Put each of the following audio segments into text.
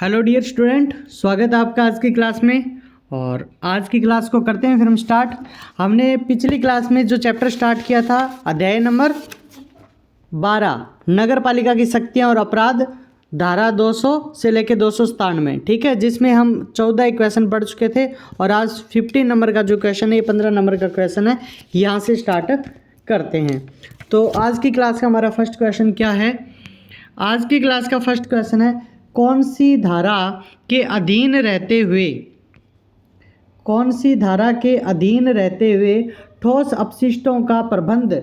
Hello dear student, स्वागत है आपका आज की क्लास में। और आज की क्लास को करते हैं फिर हम स्टार्ट। हमने पिछली क्लास में जो चैप्टर स्टार्ट किया था, अध्याय नंबर 12 नगर पालिका की शक्तियां और अपराध, धारा 200 से लेकर 297, ठीक है, जिसमें हम 14 क्वेश्चन पढ़ चुके थे। और आज 15 नंबर का जो क्वेश्चन है, ये 15 नंबर का क्वेश्चन है, यहाँ से स्टार्ट करते हैं। तो आज की क्लास का हमारा फर्स्ट क्वेश्चन क्या है? आज की क्लास का फर्स्ट क्वेश्चन है, कौन सी धारा के अधीन रहते हुए ठोस अपशिष्टों का प्रबंध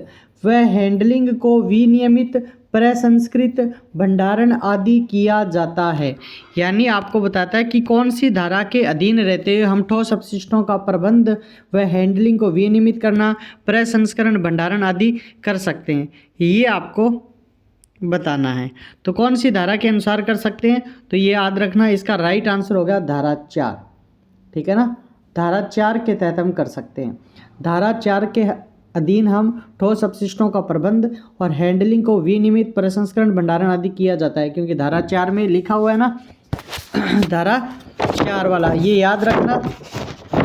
व हैंडलिंग को विनियमित, प्रसंस्कृत, भंडारण आदि किया जाता है। यानी आपको बताता है कि कौन सी धारा के अधीन रहते हुए हम ठोस अपशिष्टों का प्रबंध व हैंडलिंग को विनियमित करना, प्रसंस्करण, भंडारण आदि कर सकते हैं, ये आपको बताना है। तो कौन सी धारा के अनुसार कर सकते हैं, तो ये याद रखना, इसका राइट आंसर होगा धारा 4, ठीक है ना। धारा 4 के तहत हम कर सकते हैं। धारा 4 के अधीन हम ठोस अपशिष्टों का प्रबंध और हैंडलिंग को विनियमित, प्रसंस्करण, भंडारण आदि किया जाता है, क्योंकि धारा 4 में लिखा हुआ है ना धारा 4 वाला, ये याद रखना।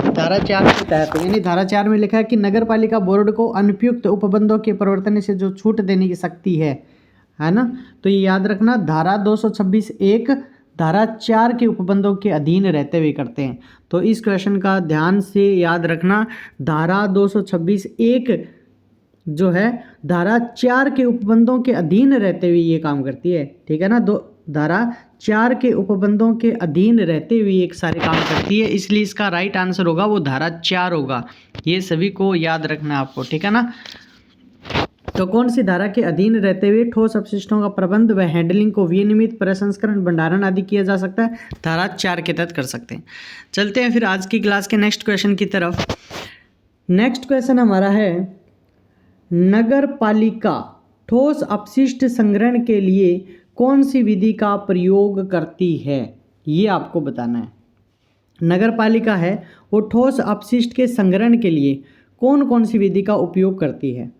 धारा 4 के तहत यानी धारा 4 में लिखा है कि नगर पालिका बोर्ड को अनुपयुक्त उपबंधों के परिवर्तन से जो छूट देने की शक्ति है ना, तो ये याद रखना। धारा 226(1) धारा 4 के उपबंधों के अधीन रहते हुए करते हैं। तो इस क्वेश्चन का ध्यान से याद रखना। धारा 226(1) जो है धारा 4 के उपबंधों के अधीन रहते हुए ये काम करती है, ठीक है ना। धारा 4 के उपबंधों के अधीन रहते हुए एक सारे काम करती है, इसलिए इसका राइट आंसर होगा वो धारा 4 होगा। ये सभी को याद रखना आपको, ठीक है ना। तो कौन सी धारा के अधीन रहते हुए ठोस अपशिष्टों का प्रबंध व हैंडलिंग को विनियमित, प्रसंस्करण, भंडारण आदि किया जा सकता है? धारा 4 के तहत कर सकते हैं। चलते हैं फिर आज की क्लास के नेक्स्ट क्वेश्चन की तरफ। नेक्स्ट क्वेश्चन हमारा है, नगर पालिका ठोस अपशिष्ट संग्रहण के लिए कौन सी विधि का प्रयोग करती है? ये आपको बताना है। नगर पालिका है वो ठोस अपशिष्ट के संग्रहण के लिए कौन कौन सी विधि का उपयोग करती है।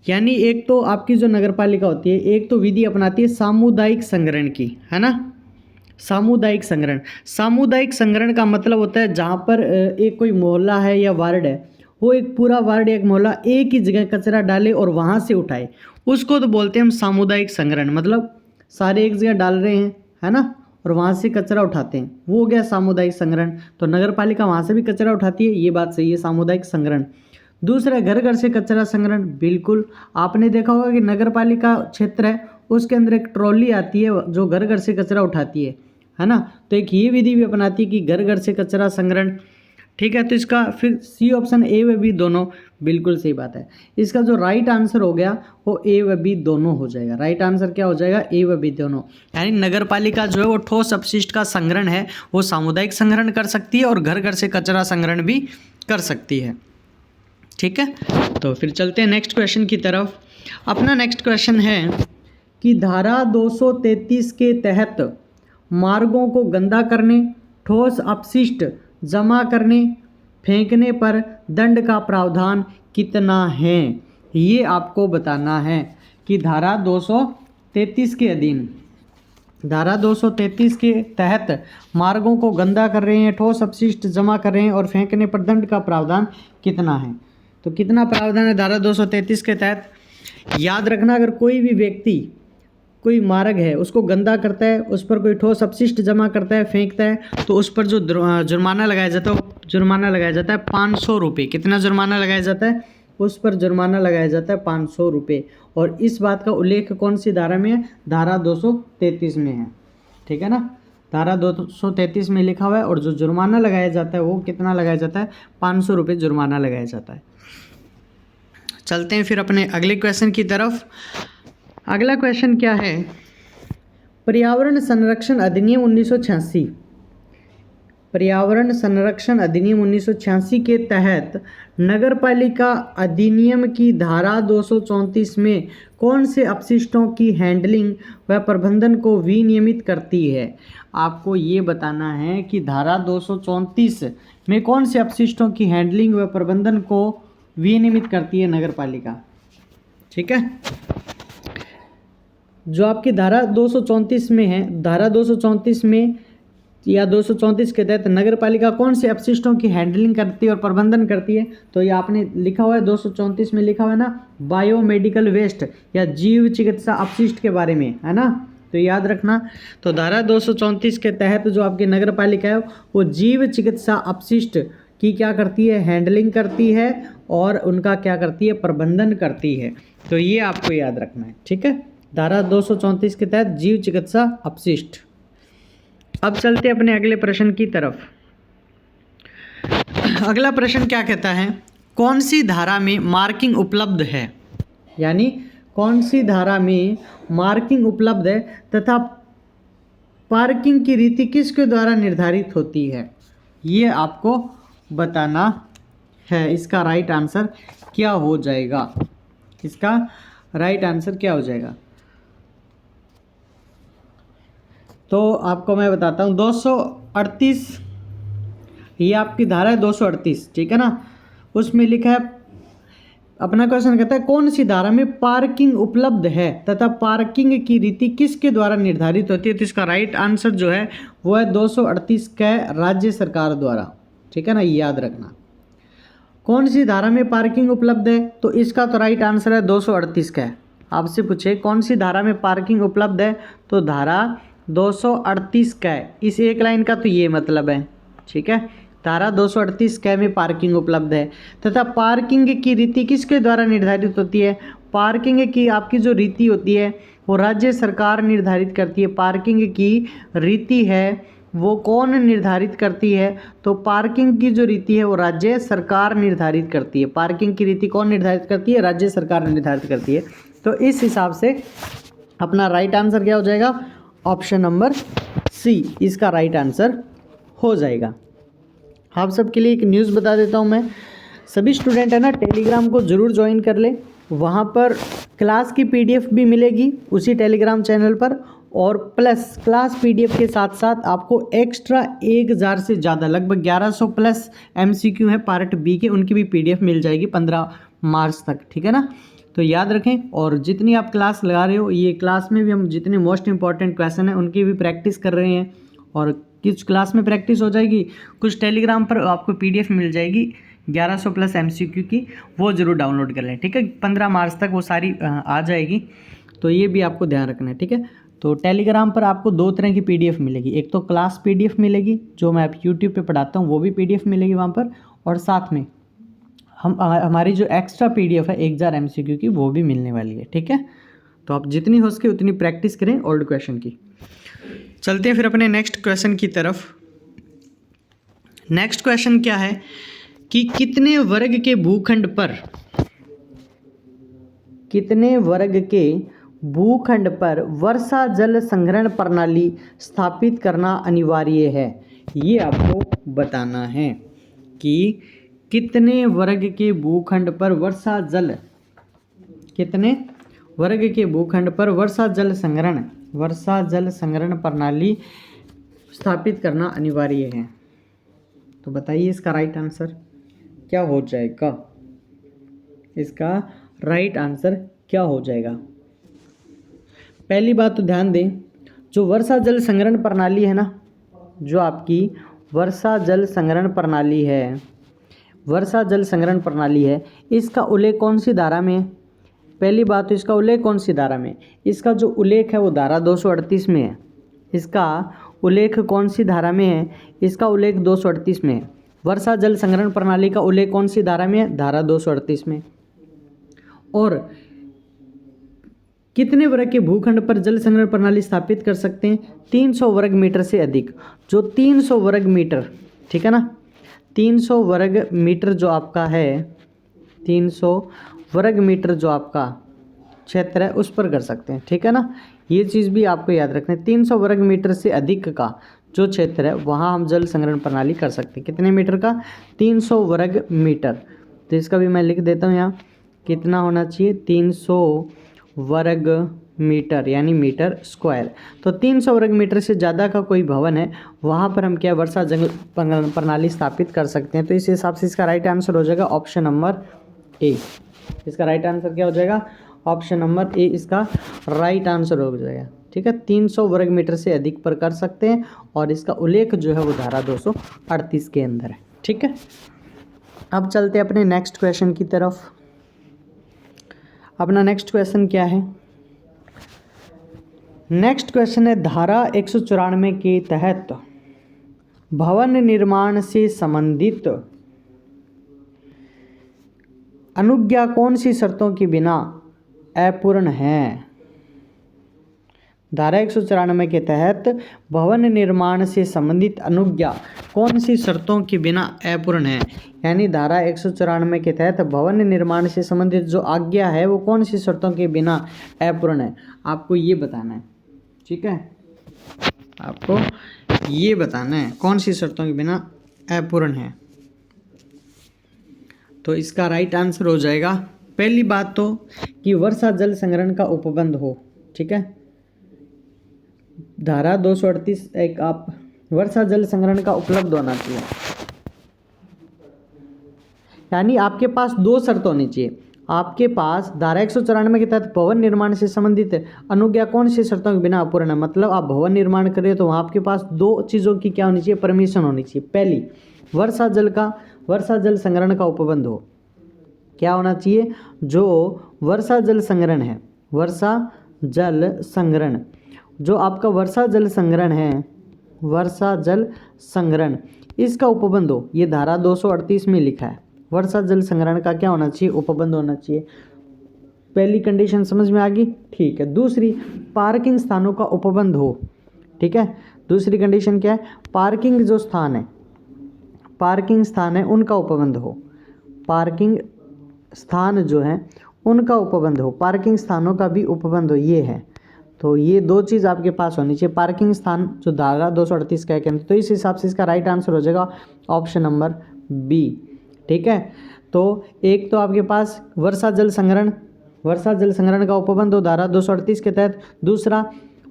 यानी एक तो आपकी जो नगर पालिका होती है, एक तो विधि अपनाती है सामुदायिक संग्रहण की, है ना। सामुदायिक संग्रहण का मतलब होता है जहाँ पर एक कोई मोहल्ला है या वार्ड है, वो एक पूरा वार्ड, एक मोहल्ला एक ही जगह कचरा डाले और वहाँ से उठाए, उसको तो बोलते हैं हम सामुदायिक संग्रहण। मतलब सारे एक जगह डाल रहे हैं, है ना, और वहाँ से कचरा उठाते हैं, वो हो गया सामुदायिक संग्रहण। तो नगर पालिका वहाँ से भी कचरा उठाती है, ये बात सही है, सामुदायिक संग्रहण। दूसरा, घर घर से कचरा संग्रहण। बिल्कुल आपने देखा होगा कि नगर पालिका क्षेत्र है, उसके अंदर एक ट्रॉली आती है जो घर घर से कचरा उठाती है ना। तो एक ये विधि भी अपनाती है कि घर घर से कचरा संग्रहण, ठीक है। तो इसका फिर सी ऑप्शन, ए व बी दोनों बिल्कुल सही बात है। इसका जो राइट आंसर हो गया वो ए व बी दोनों हो जाएगा। राइट आंसर क्या हो जाएगा? ए व बी दोनों। यानी नगर पालिका जो है वो ठोस अपशिष्ट का संग्रहण है, वो सामुदायिक संग्रहण कर सकती है और घर घर से कचरा संग्रहण भी कर सकती है, ठीक है। तो फिर चलते हैं नेक्स्ट क्वेश्चन की तरफ। अपना नेक्स्ट क्वेश्चन है कि धारा 233 के तहत मार्गों को गंदा करने, ठोस अपशिष्ट जमा करने, फेंकने पर दंड का प्रावधान कितना है? ये आपको बताना है कि धारा 233 के अधीन, धारा 233 के तहत मार्गों को गंदा कर रहे हैं, ठोस अपशिष्ट जमा कर रहे हैं और फेंकने पर दंड का प्रावधान कितना है? तो कितना प्रावधान है धारा 233 के तहत? याद रखना, अगर कोई भी व्यक्ति कोई मार्ग है उसको गंदा करता है, उस पर कोई ठोस अपशिष्ट जमा करता है, फेंकता है, तो उस पर जो जुर्माना लगाया जाता है, जुर्माना लगाया जाता है 500 रुपये। कितना जुर्माना लगाया जाता है? उस पर जुर्माना लगाया जाता है 500 रुपये। और इस बात का उल्लेख कौन सी धारा में है? धारा 233 में है, ठीक है ना। धारा 233 में लिखा हुआ है, और जो जुर्माना लगाया जाता है वो कितना लगाया जाता है? 500 रुपये जुर्माना लगाया जाता है। चलते हैं फिर अपने अगले क्वेश्चन की तरफ। अगला क्वेश्चन क्या है? पर्यावरण संरक्षण अधिनियम 1986, पर्यावरण संरक्षण अधिनियम 1986 के तहत नगर पालिका अधिनियम की धारा 234 में कौन से अपशिष्टों की हैंडलिंग व प्रबंधन को विनियमित करती है? आपको ये बताना है कि धारा 234 में कौन से अपशिष्टों की हैंडलिंग व प्रबंधन को विनियमित करती है नगर पालिका, ठीक है। जो आपकी धारा 234 में है, धारा 234 में या 234 के तहत नगर पालिका कौन से अपशिष्टों की हैंडलिंग करती है और प्रबंधन करती है? तो ये आपने लिखा हुआ है 234 में लिखा हुआ है ना, बायोमेडिकल वेस्ट या जीव चिकित्सा अपशिष्ट के बारे में, है ना, तो याद रखना। तो धारा 234 के तहत जो आपकी नगर पालिका है वो जीव चिकित्सा अपशिष्ट की क्या करती है? हैंडलिंग करती है और उनका क्या करती है? प्रबंधन करती है। तो ये आपको याद रखना है, ठीक है, धारा 234 के तहत जीव चिकित्सा अपशिष्ट। अब चलते अपने अगले प्रश्न की तरफ। अगला प्रश्न क्या कहता है? कौन सी धारा में मार्किंग उपलब्ध है, यानी कौन सी धारा में मार्किंग उपलब्ध है तथा पार्किंग की रीति किसके द्वारा निर्धारित होती है? ये आपको बताना है। इसका राइट आंसर क्या हो जाएगा? इसका राइट आंसर क्या हो जाएगा? तो आपको मैं बताता हूँ 238, ये आपकी धारा है 238, ठीक है ना। उसमें लिखा है, अपना क्वेश्चन कहता है कौन सी धारा में पार्किंग उपलब्ध है तथा पार्किंग की रीति किसके द्वारा निर्धारित होती है? तो इसका राइट आंसर जो है वो है 238 का राज्य सरकार द्वारा, ठीक है ना, याद रखना। कौन सी धारा में पार्किंग उपलब्ध है? तो इसका तो राइट आंसर है 238 का है। आपसे पूछे कौन सी धारा में पार्किंग उपलब्ध है, तो धारा 238 का है। इस एक लाइन का तो ये मतलब है, ठीक है, धारा 238 क में पार्किंग उपलब्ध है तथा पार्किंग की रीति किसके द्वारा निर्धारित होती है? पार्किंग की आपकी जो रीति होती है वो राज्य सरकार निर्धारित करती है। पार्किंग की रीति है वो कौन निर्धारित करती है? तो पार्किंग की जो रीति है वो राज्य सरकार निर्धारित करती है। पार्किंग की रीति कौन निर्धारित करती है? राज्य सरकार निर्धारित करती है। तो इस हिसाब से अपना राइट आंसर क्या हो जाएगा? ऑप्शन नंबर सी इसका राइट आंसर हो जाएगा। आप सबके लिए एक न्यूज़ बता देता हूँ मैं, सभी स्टूडेंट है ना टेलीग्राम को ज़रूर ज्वाइन कर ले, वहाँ पर क्लास की पीडीएफ भी मिलेगी उसी टेलीग्राम चैनल पर, और प्लस क्लास पीडीएफ के साथ साथ आपको एक्स्ट्रा 1000 से ज़्यादा लगभग 1100 प्लस एमसीक्यू है पार्ट बी के, उनकी भी पीडीएफ मिल जाएगी 15 मार्च तक, ठीक है ना। तो याद रखें, और जितनी आप क्लास लगा रहे हो ये क्लास में भी हम जितने मोस्ट इंपॉर्टेंट क्वेश्चन हैं उनकी भी प्रैक्टिस कर रहे हैं, और किस क्लास में प्रैक्टिस हो जाएगी, कुछ टेलीग्राम पर आपको पीडीएफ मिल जाएगी 1100 प्लस एमसीक्यू की, वो ज़रूर डाउनलोड कर लें, ठीक है। 15 मार्च तक वो सारी आ जाएगी, तो ये भी आपको ध्यान रखना है, ठीक है। तो टेलीग्राम पर आपको 2 तरह की पीडीएफ मिलेगी, एक तो क्लास पीडीएफ मिलेगी जो मैं यूट्यूब पे पढ़ाता हूँ, वो भी पीडीएफ मिलेगी वहाँ पर, और साथ में हमारी जो एक्स्ट्रा पीडीएफ है 1000 एमसीक्यू की वो भी मिलने वाली है, ठीक है। तो आप जितनी हो सके उतनी प्रैक्टिस करें ओल्ड क्वेश्चन की। चलते हैं फिर अपने नेक्स्ट क्वेश्चन की तरफ। नेक्स्ट क्वेश्चन क्या है कि कितने वर्ग के भूखंड पर वर्षा जल संग्रहण प्रणाली स्थापित करना अनिवार्य है? ये आपको बताना है कि कितने वर्ग के भूखंड पर वर्षा जल संग्रहण प्रणाली स्थापित करना अनिवार्य है। तो बताइए इसका राइट आंसर क्या हो जाएगा? इसका राइट आंसर क्या हो जाएगा? पहली बात तो ध्यान दें, जो वर्षा जल संग्रहण प्रणाली है ना, जो आपकी वर्षा जल संग्रहण प्रणाली है, इसका उल्लेख कौन सी धारा में है? पहली बात तो इसका उल्लेख कौन सी धारा में? इसका जो उल्लेख है वो धारा 238 में है। इसका उल्लेख कौन सी धारा में है? इसका उल्लेख 238 में है। वर्षा जल संग्रहण प्रणाली का उल्लेख कौन सी धारा में है? धारा 238 में। और कितने वर्ग के भूखंड पर जल संग्रहण प्रणाली स्थापित कर सकते हैं? 300 वर्ग मीटर से अधिक। जो 300 वर्ग मीटर, ठीक है ना, 300 वर्ग मीटर जो आपका है, 300 वर्ग मीटर जो आपका क्षेत्र है उस पर कर सकते हैं, ठीक है ना। ये चीज़ भी आपको याद रखना है, 300 वर्ग मीटर से अधिक का जो क्षेत्र है वहाँ हम जल संग्रहण प्रणाली कर सकते हैं। कितने मीटर का? 300 वर्ग मीटर। तो इसका भी मैं लिख देता हूँ यहाँ, कितना होना चाहिए? 300 वर्ग मीटर यानी मीटर स्क्वायर। तो 300 वर्ग मीटर से ज़्यादा का कोई भवन है वहाँ पर हम क्या वर्षा जल प्रणाली स्थापित कर सकते हैं। तो इस हिसाब से इसका राइट आंसर हो जाएगा ऑप्शन नंबर ए। इसका राइट आंसर क्या हो जाएगा? ऑप्शन नंबर ए इसका राइट आंसर हो जाएगा। ठीक है, 300 वर्ग मीटर से अधिक पर कर सकते हैं, और इसका उल्लेख जो है वो धारा 238 के अंदर है। ठीक है, अब चलते हैं अपने नेक्स्ट क्वेश्चन की तरफ। अपना नेक्स्ट क्वेश्चन क्या है? नेक्स्ट क्वेश्चन है, धारा 194 के तहत भवन निर्माण से संबंधित अनुज्ञा कौन सी शर्तों के बिना अपूर्ण है? धारा 194 के तहत भवन निर्माण से संबंधित अनुज्ञा कौन सी शर्तों के बिना अपूर्ण है? यानी धारा 194 के तहत भवन निर्माण से संबंधित जो आज्ञा है वो कौन सी शर्तों के बिना अपूर्ण है, आपको ये बताना है। ठीक है, आपको ये बताना है कौन सी शर्तों के बिना अपूर्ण है। तो इसका राइट आंसर हो जाएगा, पहली बात तो कि वर्षा जल संग्रहण का उपबंध हो। ठीक है, धारा 238 एक आप वर्षा जल संग्रहण का उपलब्ध होना चाहिए, यानी आपके पास दो शर्त होनी चाहिए। आपके पास धारा 194 के तहत भवन निर्माण से संबंधित अनुज्ञा कौन सी शर्तों के बिना अपूर्ण है, मतलब आप भवन निर्माण करें तो वहाँ आपके पास दो चीज़ों की क्या होनी चाहिए, परमिशन होनी चाहिए। पहली, वर्षा जल संग्रहण का उपबंध हो। क्या होना चाहिए? जो वर्षा जल संग्रहण है, वर्षा जल संग्रहण, जो आपका वर्षा जल संग्रहण है, वर्षा जल संग्रहण, इसका उपबंध हो। ये धारा 238 में लिखा है, वर्षा जल संग्रहण का क्या होना चाहिए, उपबंध होना चाहिए। पहली कंडीशन समझ में आ गई? ठीक है। दूसरी, पार्किंग स्थानों का उपबंध हो। ठीक है, दूसरी कंडीशन क्या है? पार्किंग जो स्थान है, पार्किंग स्थान है उनका उपबंध हो। पार्किंग स्थान जो है उनका उपबंध हो, पार्किंग स्थानों का भी उपबंध हो, ये है। तो ये दो चीज़ आपके पास होनी चाहिए, पार्किंग स्थान जो धारा 238 का है। तो इस हिसाब से इसका राइट आंसर हो जाएगा ऑप्शन नंबर बी। ठीक है, तो एक तो आपके पास वर्षा जल संग्रहण का उपबंध हो धारा 238 के तहत, दूसरा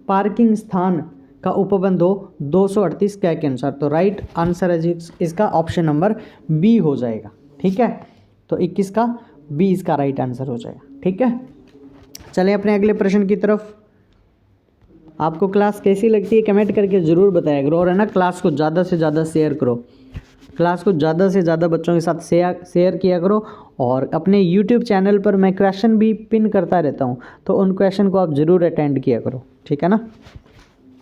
पार्किंग स्थान का उपबंध हो 238 के अनुसार। तो राइट आंसर है इसका ऑप्शन नंबर बी हो जाएगा। ठीक है, तो 21 का बी इसका राइट आंसर हो जाएगा। ठीक है, चलें अपने अगले प्रश्न की तरफ। आपको क्लास कैसी लगती है कमेंट करके ज़रूर बताया करो, और है ना क्लास को ज़्यादा से ज़्यादा शेयर करो, क्लास को ज़्यादा से ज़्यादा बच्चों के साथ शेयर किया करो। और अपने यूट्यूब चैनल पर मैं क्वेश्चन भी पिन करता रहता हूँ, तो उन क्वेश्चन को आप ज़रूर अटेंड किया करो। ठीक है ना।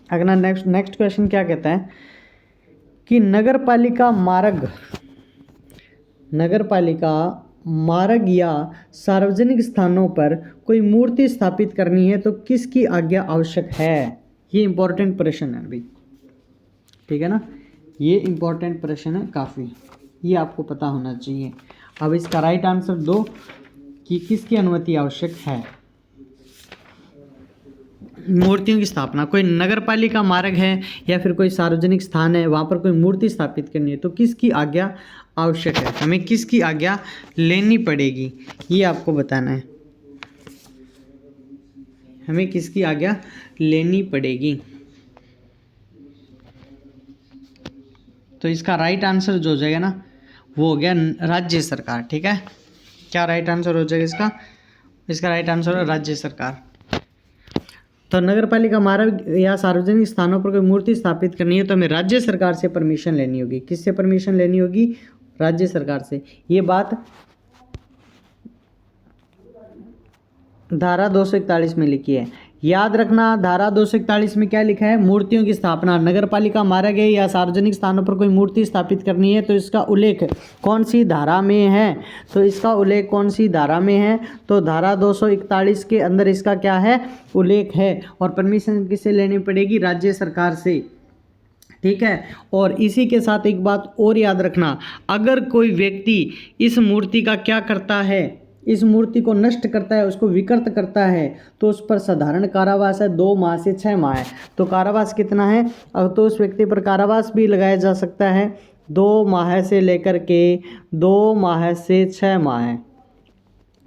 अगला नेक्स्ट क्वेश्चन क्या कहता है कि नगर पालिका मार्ग या सार्वजनिक स्थानों पर कोई मूर्ति स्थापित करनी है तो किसकी आज्ञा आवश्यक है? ये इंपॉर्टेंट प्रश्न है अभी। ठीक है ना, ये इंपॉर्टेंट प्रश्न है काफ़ी, ये आपको पता होना चाहिए। अब इसका राइट आंसर दो कि किसकी अनुमति आवश्यक है। मूर्तियों की स्थापना, कोई नगर पालिका मार्ग है या फिर कोई सार्वजनिक स्थान है, वहाँ पर कोई मूर्ति स्थापित करनी है तो किसकी आज्ञा आवश्यक है, हमें किसकी आज्ञा लेनी पड़ेगी, ये आपको बताना है। हमें किसकी आज्ञा लेनी पड़ेगी। तो इसका राइट आंसर जो हो जाएगा ना वो हो गया राज्य सरकार। ठीक है, क्या राइट आंसर हो जाएगा इसका राइट आंसर है राज्य सरकार। तो नगर पालिका मार्ग या सार्वजनिक स्थानों पर कोई मूर्ति स्थापित करनी है तो हमें राज्य सरकार से परमिशन लेनी होगी। किससे परमिशन लेनी होगी? राज्य सरकार से। ये बात धारा 241 में लिखी है, याद रखना। धारा 241 में क्या लिखा है? मूर्तियों की स्थापना, नगर पालिका मार्ग है या सार्वजनिक स्थानों पर कोई मूर्ति स्थापित करनी है तो इसका उल्लेख कौन सी धारा में है? तो इसका उल्लेख कौन सी धारा में है? तो धारा 241 के अंदर इसका क्या है? उल्लेख है। और परमिशन किससे लेनी पड़ेगी? राज्य सरकार से। ठीक है, और इसी के साथ एक बात और याद रखना, अगर कोई व्यक्ति इस मूर्ति का क्या करता है, इस मूर्ति को नष्ट करता है, उसको विकृत करता है, तो उस पर साधारण कारावास है 2 माह से 6 माह है। तो कारावास कितना है? तो उस व्यक्ति पर कारावास भी लगाया जा सकता है 2 माह से लेकर के 2 माह से 6 माह है।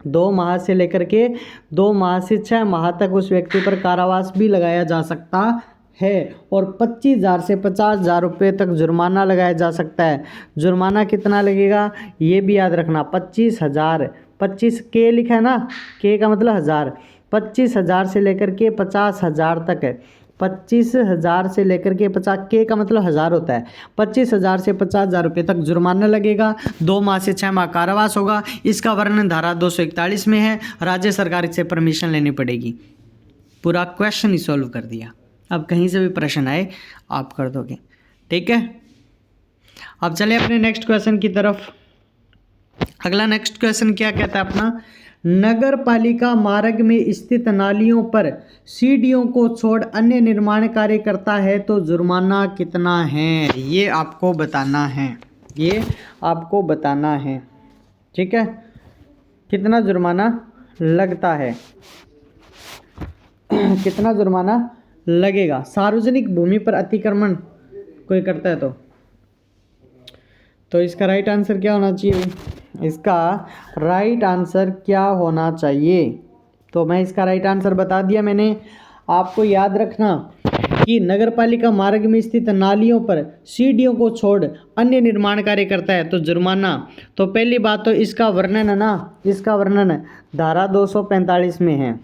2 माह से लेकर के 2 माह से 6 माह तक उस व्यक्ति पर कारावास भी लगाया जा सकता है। और 25,000 से 50,000 रुपये तक जुर्माना लगाया जा सकता है। जुर्माना कितना लगेगा ये भी याद रखना, 25,000। 25 के लिखा है ना, के का मतलब 1000, 25,000 से लेकर के 50,000 तक है। 25,000 से लेकर के 50 के का मतलब 1000 होता है। 25,000 से 50,000 रुपये तक जुर्माना लगेगा। 2 माह से 6 माह कारावास होगा। इसका वर्णन धारा 241 में है। राज्य सरकार से परमिशन लेनी पड़ेगी। पूरा क्वेश्चन ही सॉल्व कर दिया। अब कहीं से भी प्रश्न आए आप कर दोगे, ठीक है। अब चले अपने नेक्स्ट क्वेश्चन की तरफ। अगला नेक्स्ट क्वेश्चन क्या कहता है अपना, नगर पालिका मार्ग में स्थित नालियों पर सीढ़ियों को छोड़ अन्य निर्माण कार्य करता है तो जुर्माना कितना है, ये आपको बताना है। ये आपको बताना है, ठीक है। कितना जुर्माना लगता है, कितना जुर्माना लगेगा। सार्वजनिक भूमि पर अतिक्रमण कोई करता है तो इसका राइट आंसर क्या होना चाहिए। इसका राइट आंसर क्या होना चाहिए, तो मैं इसका राइट आंसर बता दिया मैंने। आपको याद रखना कि नगरपालिका मार्ग में स्थित नालियों पर सीढ़ियों को छोड़ अन्य निर्माण कार्य करता है तो जुर्माना। तो पहली बात तो इसका वर्णन है ना, इसका वर्णन धारा 245 में है।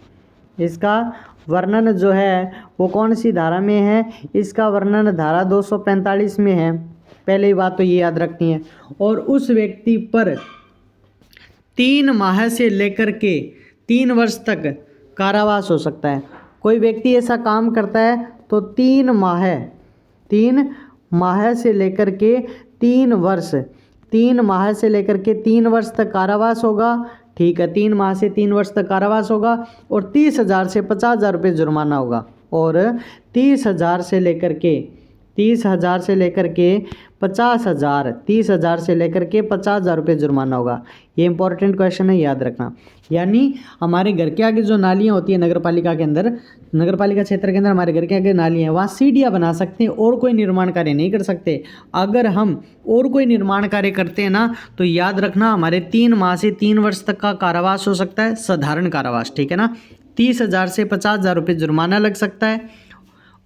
इसका वर्णन जो है वो कौन सी धारा में है, इसका वर्णन धारा 245 में है। पहली बात तो ये याद रखनी है। और उस व्यक्ति पर 3 माह से लेकर के 3 वर्ष तक कारावास हो सकता है। कोई व्यक्ति ऐसा काम करता है तो 3 माह से लेकर के 3 वर्ष, 3 माह से लेकर के 3 वर्ष तक कारावास होगा, ठीक है। 3 माह से 3 वर्ष तक कारावास होगा और 30,000 से 50,000 रुपये जुर्माना होगा। और 30,000 से लेकर के 50,000 30,000 से लेकर के 50,000 रुपये जुर्माना होगा। ये इंपॉर्टेंट क्वेश्चन है, याद रखना। यानी हमारे घर के आगे जो नालियाँ होती है नगरपालिका के अंदर, नगरपालिका क्षेत्र के अंदर हमारे घर के आगे नालियाँ हैं, वहाँ सीढ़ियाँ बना सकते हैं और कोई निर्माण कार्य नहीं कर सकते। अगर हम और कोई निर्माण कार्य करते हैं ना तो याद रखना हमारे 3 माह से 3 वर्ष तक का कारावास हो सकता है, साधारण कारावास, ठीक है ना। 30,000 से 50,000 रुपये जुर्माना लग सकता है।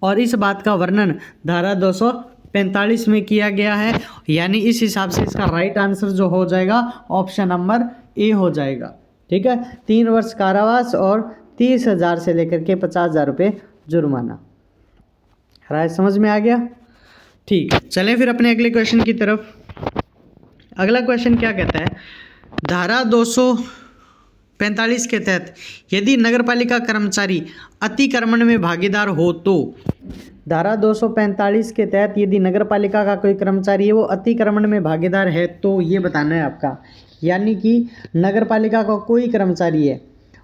और इस बात का वर्णन धारा 245 में किया गया है। यानी इस हिसाब से इसका राइट आंसर जो हो जाएगा ऑप्शन नंबर ए हो जाएगा, ठीक है। 3 वर्ष कारावास और 30,000 से लेकर के 50,000 रुपये जुर्माना। राय समझ में आ गया, ठीक। चलें फिर अपने अगले क्वेश्चन की तरफ। अगला क्वेश्चन क्या कहता है, धारा 245 के तहत यदि नगरपालिका कर्मचारी अतिक्रमण में भागीदार हो तो, धारा 245 के तहत यदि नगरपालिका का कोई कर्मचारी है वो अतिक्रमण में भागीदार है तो ये बताना है आपका। यानी कि नगरपालिका का कोई कर्मचारी है,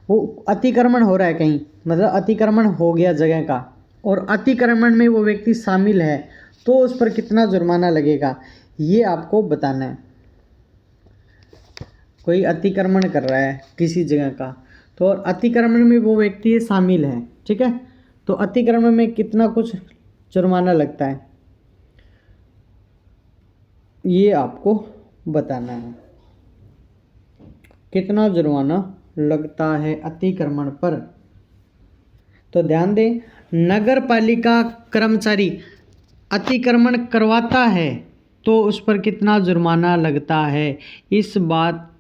वो अतिक्रमण हो रहा है कहीं, मतलब अतिक्रमण हो गया जगह का, और अतिक्रमण में वो व्यक्ति शामिल है तो उस पर कितना जुर्माना लगेगा, ये आपको बताना है। कोई अतिक्रमण कर रहा है किसी जगह का, तो और अतिक्रमण में वो व्यक्ति शामिल है, ठीक है। तो अतिक्रमण में कितना कुछ जुर्माना लगता है ये आपको बताना है। कितना जुर्माना लगता है अतिक्रमण पर, तो ध्यान दें, नगरपालिका कर्मचारी अतिक्रमण करवाता है तो उस पर कितना जुर्माना लगता है, इस बात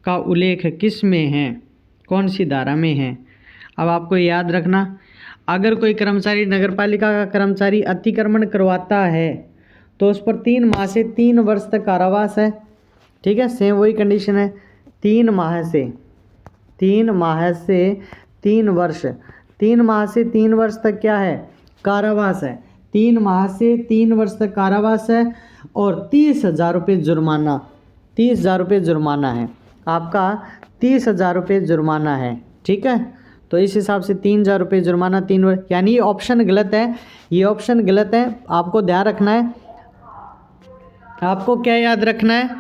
का उल्लेख किस में है, कौन सी धारा में है। अब आपको याद रखना, अगर कोई कर्मचारी, नगरपालिका का कर्मचारी अतिक्रमण करवाता है तो उस पर 3 माह से 3 वर्ष तक कारावास है, ठीक है। सेम वही कंडीशन है, 3 माह से 3 वर्ष, 3 माह से 3 वर्ष तक क्या है, कारावास है। 3 माह से 3 वर्ष तक कारावास है और 30,000 रुपये जुर्माना, 30,000 रुपये जुर्माना है आपका, 30,000 रुपये जुर्माना है, ठीक है। तो इस हिसाब से 3,000 रुपये जुर्माना 3 वर्ष, यानी ये ऑप्शन गलत है, ये ऑप्शन गलत है। आपको ध्यान रखना है, आपको क्या याद रखना है,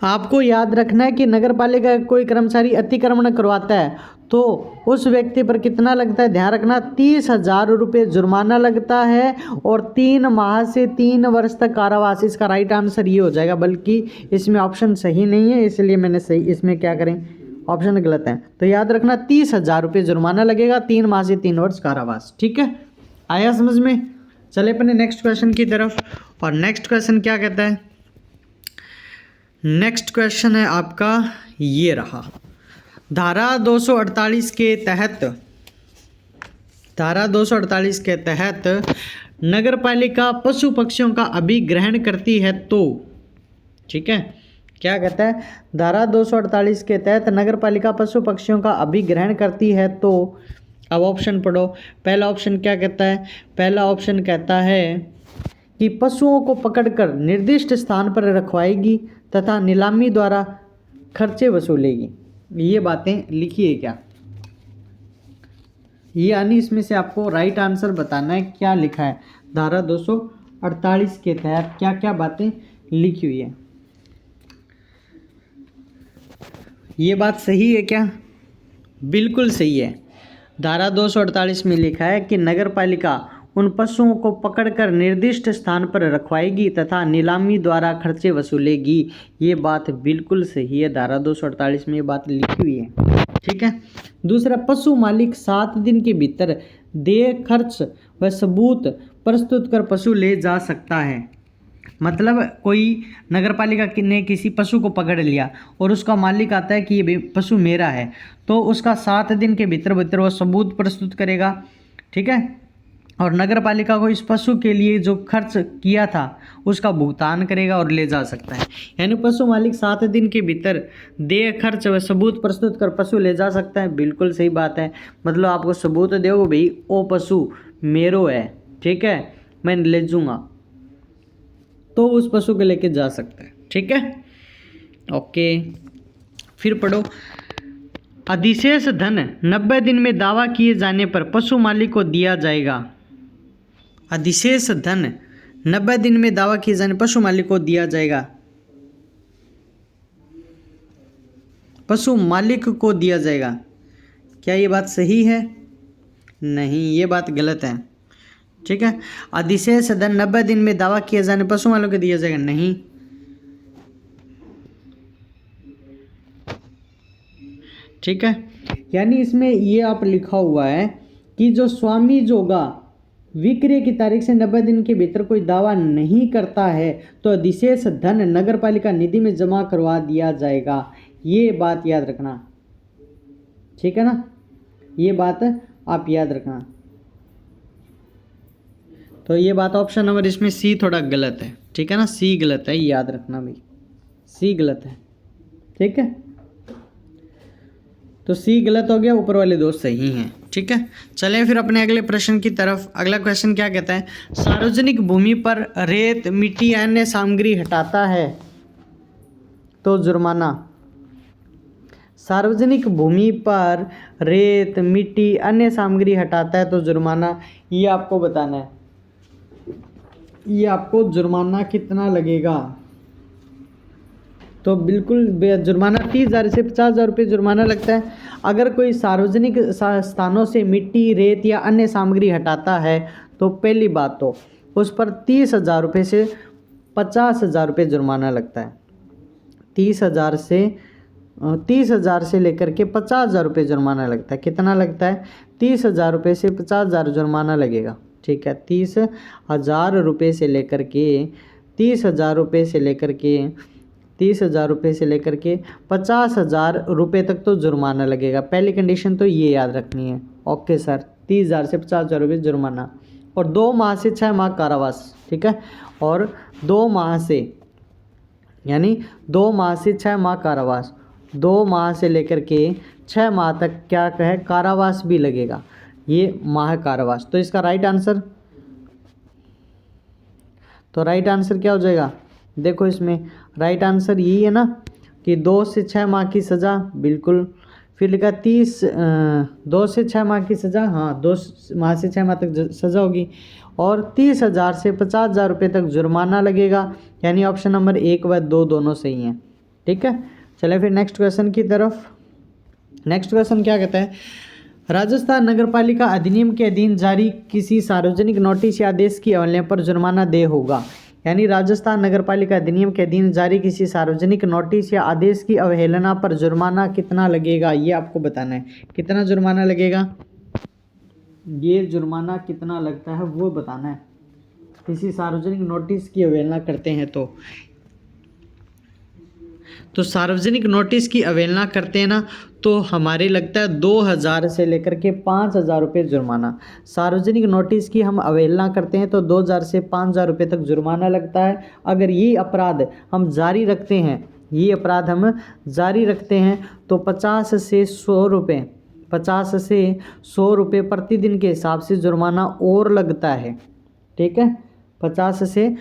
आपको याद रखना है कि नगरपालिका का कोई कर्मचारी अतिक्रमण करवाता है तो उस व्यक्ति पर कितना लगता है, ध्यान रखना, 30,000 रुपये जुर्माना लगता है और 3 माह से 3 वर्ष तक कारावास। इसका राइट आंसर ये हो जाएगा, बल्कि इसमें ऑप्शन सही नहीं है, इसलिए मैंने सही, इसमें क्या करें, ऑप्शन गलत है। तो याद रखना 30,000 रुपये जुर्माना लगेगा, 3 माह से 3 वर्ष कारावास, ठीक है। आया समझ में। चले अपने नेक्स्ट क्वेश्चन की तरफ। और नेक्स्ट क्वेश्चन क्या कहता है, नेक्स्ट क्वेश्चन है आपका ये रहा, धारा 248 के तहत नगर पालिका पशु पक्षियों का अभिग्रहण करती है तो, ठीक है, क्या कहता है, धारा 248 के तहत नगर पालिका पशु पक्षियों का अभिग्रहण करती है तो, अब ऑप्शन पढ़ो। पहला ऑप्शन क्या कहता है, पहला ऑप्शन कहता है कि पशुओं को पकड़कर निर्दिष्ट स्थान पर रखवाएगी तथा नीलामी द्वारा खर्चे वसूलेगी। ये बातें लिखी है क्या, ये यानी इसमें से आपको राइट आंसर बताना है क्या लिखा है। धारा 248 के तहत क्या क्या बातें लिखी हुई है, ये बात सही है क्या? बिल्कुल सही है। धारा 248 में लिखा है कि नगर पालिका उन पशुओं को पकड़कर निर्दिष्ट स्थान पर रखवाएगी तथा नीलामी द्वारा खर्चे वसूलेगी। ये बात बिल्कुल सही है, धारा 248 में ये बात लिखी हुई है, ठीक है। दूसरा, पशु मालिक 7 दिन के भीतर देय खर्च व सबूत प्रस्तुत कर पशु ले जा सकता है। मतलब कोई नगर पालिका ने किसी पशु को पकड़ लिया और उसका मालिक आता है कि ये पशु मेरा है, तो उसका 7 दिन के भीतर वो सबूत प्रस्तुत करेगा, ठीक है, और नगर पालिका को इस पशु के लिए जो खर्च किया था उसका भुगतान करेगा और ले जा सकता है। यानी पशु मालिक 7 दिन के भीतर देय खर्च व सबूत प्रस्तुत कर पशु ले जा सकता है। बिल्कुल सही बात है। मतलब आपको सबूत दोगे भाई वो पशु मेरो है, ठीक है, मैं ले जाऊँगा, तो उस पशु को लेके जा सकता है, ठीक है, ओके। फिर पढ़ो, अधिशेष धन 90 दिन में दावा किए जाने पर पशु मालिक को दिया जाएगा। अधिशेष धन 90 दिन में दावा किए जाने पशु मालिक को दिया जाएगा, पशु मालिक को दिया जाएगा। क्या ये बात सही है? नहीं, ये बात गलत है, ठीक है। अधिशेष धन 90 दिन में दावा किए जाने पशु मालिक को दिया जाएगा, नहीं, ठीक है। यानी इसमें ये आप लिखा हुआ है कि जो स्वामी जोगा विक्रय की तारीख से 90 दिन के भीतर कोई दावा नहीं करता है तो अधिशेष धन नगर पालिका निधि में जमा करवा दिया जाएगा। ये बात याद रखना, ठीक है ना, ये बात आप याद रखना। तो ये बात ऑप्शन नंबर इसमें सी थोड़ा गलत है, ठीक है ना, सी गलत है, याद रखना भाई, सी गलत है, ठीक है। तो सी गलत हो गया, ऊपर वाले दो सही हैं, ठीक है। चलें फिर अपने अगले प्रश्न की तरफ। अगला क्वेश्चन क्या कहता है, सार्वजनिक भूमि पर रेत मिट्टी अन्य सामग्री हटाता है तो जुर्माना। सार्वजनिक भूमि पर रेत मिट्टी अन्य सामग्री हटाता है तो जुर्माना। ये आपको बताना है, ये आपको जुर्माना कितना लगेगा। तो बिल्कुल जुर्माना 30,000 से 50,000 रुपये जुर्माना लगता है। अगर कोई सार्वजनिक स्थानों से मिट्टी रेत या अन्य सामग्री हटाता है तो पहली बात तो उस पर 30,000 रुपये से 50,000 रुपये जुर्माना लगता है। 30,000 से लेकर के 50,000 रुपये जुर्माना लगता है। कितना लगता है? 30,000 रुपये से 50,000 जुर्माना लगेगा, ठीक है। 30,000 रुपये से लेकर के 30,000 रुपये से लेकर के 30,000 रुपये से लेकर के 50,000 रुपये तक तो जुर्माना लगेगा। पहली कंडीशन तो ये याद रखनी है। ओके सर, 30,000 से 50,000 रुपये जुर्माना और 2 माह से 6 माह कारावास, ठीक है। और 2 माह से यानी 2 माह से 6 माह कारावास, 2 माह से लेकर के 6 माह तक क्या कहे कारावास भी लगेगा। ये माह कारावास। तो इसका राइट आंसर, तो राइट आंसर क्या हो जाएगा? देखो इसमें राइट आंसर यही है ना कि 2 से 6 माह की सज़ा, बिल्कुल। फिर लिखा 2 से 6 माह की सज़ा, हाँ 2 माह से 6 माह तक सज़ा होगी और 30,000 से 50,000 रुपये तक जुर्माना लगेगा। यानी ऑप्शन नंबर 1 व 2 दोनों सही हैं, ठीक है। चले फिर नेक्स्ट क्वेश्चन की तरफ। नेक्स्ट क्वेश्चन क्या कहता है, राजस्थान नगरपालिका अधिनियम के अधीन जारी किसी सार्वजनिक नोटिस या आदेश की अवहेलना पर जुर्माना देय होगा। यानी राजस्थान नगरपालिका अधिनियम के अधीन जारी किसी सार्वजनिक नोटिस या आदेश की अवहेलना पर जुर्माना कितना लगेगा, ये आपको बताना है। कितना जुर्माना लगेगा, ये जुर्माना कितना लगता है वो बताना है। किसी सार्वजनिक नोटिस की अवहेलना करते हैं तो सार्वजनिक नोटिस की अवहेलना करते हैं ना तो हमारे लगता है 2000 से लेकर के 5000 रुपये जुर्माना। सार्वजनिक नोटिस की हम अवहेलना करते हैं तो 2000 से 5000 रुपये तक जुर्माना लगता है। अगर ये अपराध हम जारी रखते हैं, ये अपराध हम जारी रखते हैं तो 50 से 100 रुपये 50 से 100 रुपये प्रतिदिन के हिसाब से जुर्माना और लगता है। ठीक है, 50 से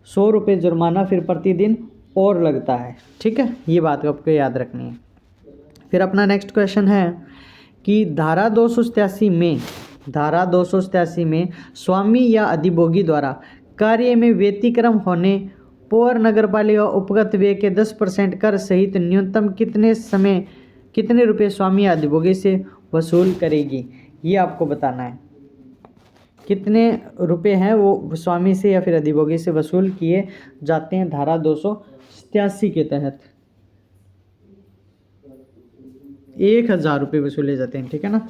100 रुपये जुर्माना फिर प्रतिदिन और लगता है। ठीक है, ये बात आपको याद रखनी है। फिर अपना नेक्स्ट क्वेश्चन है कि धारा 287 में स्वामी या अधिभोगी द्वारा कार्य में व्यतिक्रम होने पर नगरपालिका उपगत व्यय के 10% कर सहित न्यूनतम कितने रुपए स्वामी या अधिभोगी से वसूल करेगी, ये आपको बताना है। कितने रुपए हैं वो स्वामी से या फिर अधिभोगी से वसूल किए जाते हैं धारा 287 के तहत। 1000 रुपये वसूले जाते हैं। ठीक है ना,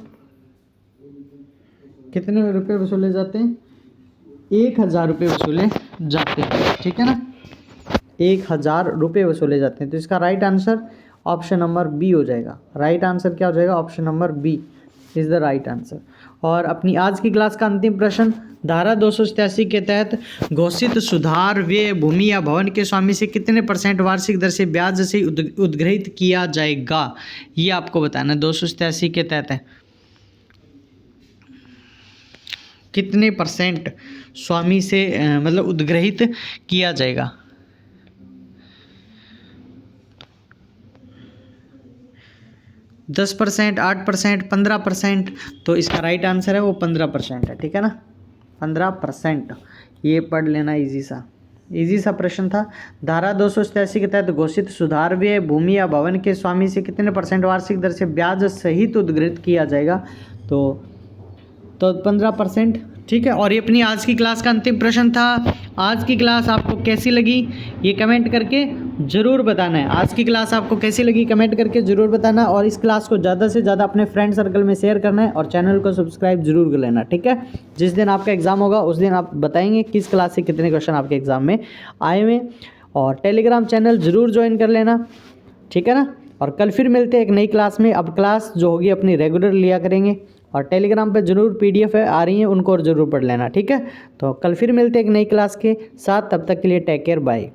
कितने रुपए वसूले जाते हैं? 1000 रुपये वसूले जाते हैं। ठीक है ना, 1000 रुपये वसूले जाते हैं। तो इसका right answer option number B हो जाएगा। राइट आंसर क्या हो जाएगा? Option number B is the right answer. और अपनी आज की क्लास का अंतिम प्रश्न, धारा 287 के तहत घोषित सुधार व्यय भूमि या भवन के स्वामी से कितने % वार्षिक दर से ब्याज से उद्ग्रहित किया जाएगा, ये आपको बताना है। 287 के तहत है कितने % स्वामी से मतलब उद्ग्रहित किया जाएगा। दस 10%, 8%, 15%। तो इसका राइट आंसर है वो 15% है। ठीक है ना, 15%। ये पढ़ लेना, इजी सा प्रश्न था। धारा 287 के तहत घोषित सुधार व्यय भूमि या भवन के स्वामी से कितने % वार्षिक दर से ब्याज सहित उद्ग्रहित किया जाएगा, तो 15%। ठीक है, और ये अपनी आज की क्लास का अंतिम प्रश्न था। आज की क्लास आपको कैसी लगी ये कमेंट करके ज़रूर बताना है। आज की क्लास आपको कैसी लगी कमेंट करके ज़रूर बताना, और इस क्लास को ज़्यादा से ज़्यादा अपने फ्रेंड सर्कल में शेयर करना है, और चैनल को सब्सक्राइब जरूर कर लेना। ठीक है, जिस दिन आपका एग्ज़ाम होगा उस दिन आप बताएंगे किस क्लास से कितने क्वेश्चन आपके एग्ज़ाम में आए हुए, और टेलीग्राम चैनल ज़रूर ज्वाइन कर लेना। ठीक है ना, और कल फिर मिलते हैं एक नई क्लास में। अब क्लास जो होगी अपनी रेगुलर लिया करेंगे, और टेलीग्राम पे ज़रूर PDF आ रही हैं उनको और ज़रूर पढ़ लेना। ठीक है, तो कल फिर मिलते हैं एक नई क्लास के साथ। तब तक के लिए टेक केयर, बाय।